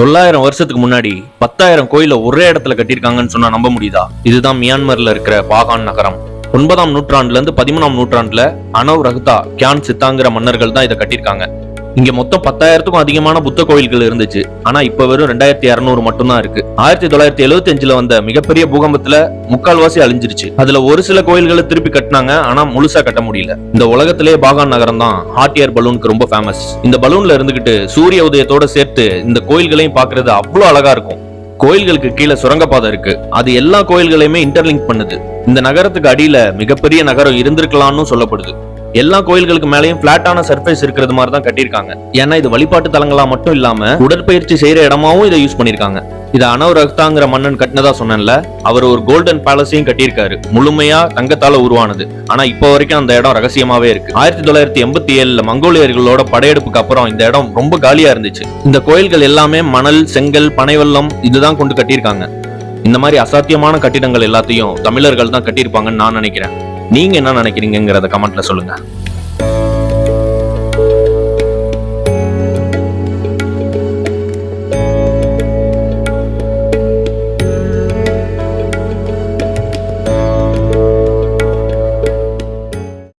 900 வருஷத்துக்கு முன்னாடி 10,000 கோயில ஒரே இடத்துல கட்டியிருக்காங்கன்னு சொன்னா நம்ப முடியுதா? இதுதான் மியான்மர்ல இருக்கிற பாகான் நகரம். 9ஆம் நூற்றாண்டுல இருந்து 13ஆம் நூற்றாண்டுல அனவ் ரஹ்தா, கியான் சித்தாங்கிற மன்னர்கள் தான் இதை கட்டியிருக்காங்க. இங்க மொத்தம் 10,000க்கும் அதிகமான புத்த கோயில்கள் இருந்துச்சு. ஆனா இப்ப வெறும் 2,200 மட்டும்தான் இருக்கு. 1975ல வந்த மிகப்பெரிய பூகம்பத்துல முக்கால்வாசி அழிஞ்சிருச்சு. அதுல ஒரு சில கோயில்களை திருப்பி கட்டினாங்க, ஆனா முழுசா கட்ட முடியல. இந்த உலகத்திலேயே பாகான் நகரம் தான் ஹாட் ஏர் பலூனுக்கு ரொம்ப ஃபேமஸ். இந்த பலூன்ல இருந்துகிட்டு சூரிய உதயத்தோட சேர்த்து இந்த கோயில்களையும் பாக்குறது அவ்வளவு அழகா இருக்கும். கோயில்களுக்கு கீழே சுரங்கப்பாதை இருக்கு. அது எல்லா கோயில்களையுமே இன்டர்லிங்க் பண்ணுது. இந்த நகரத்துக்கு அடியில மிகப்பெரிய நகரம் இருந்திருக்கலாம்னு சொல்லப்படுது. எல்லா கோயில்களுக்கு மேலேயும் பிளாட்டான சர்ஃபேஸ் இருக்கிறது மாதிரி தான் கட்டியிருக்காங்க. ஏன்னா இது வழிபாட்டு தலங்களா மட்டும் இல்லாம உடற்பயிற்சி செய்யற இடமாவும் இதை யூஸ் பண்ணிருக்காங்க. இதை அனவ் ரஹ்தாங்கிற மன்னன் கட்டினதா சொன்னேன்ல, அவர் ஒரு கோல்டன் பேலஸையும் கட்டியிருக்காரு, முழுமையா தங்கத்தால உருவானது. ஆனா இப்ப வரைக்கும் அந்த இடம் ரகசியமாவே இருக்கு. 1987ல மங்கோலியர்களோட படையெடுப்புக்கு அப்புறம் இந்த இடம் ரொம்ப காலியா இருந்துச்சு. இந்த கோயில்கள் எல்லாமே மணல், செங்கல், பனைவெல்லம் இதுதான் கொண்டு கட்டியிருக்காங்க. இந்த மாதிரி அசாத்தியமான கட்டிடங்கள் எல்லாத்தையும் தமிழர்கள் தான் கட்டியிருப்பாங்கன்னு நான் நினைக்கிறேன். நீங்க என்ன நினைக்கிறீங்கிறத கமெண்ட்ல சொல்லுங்க.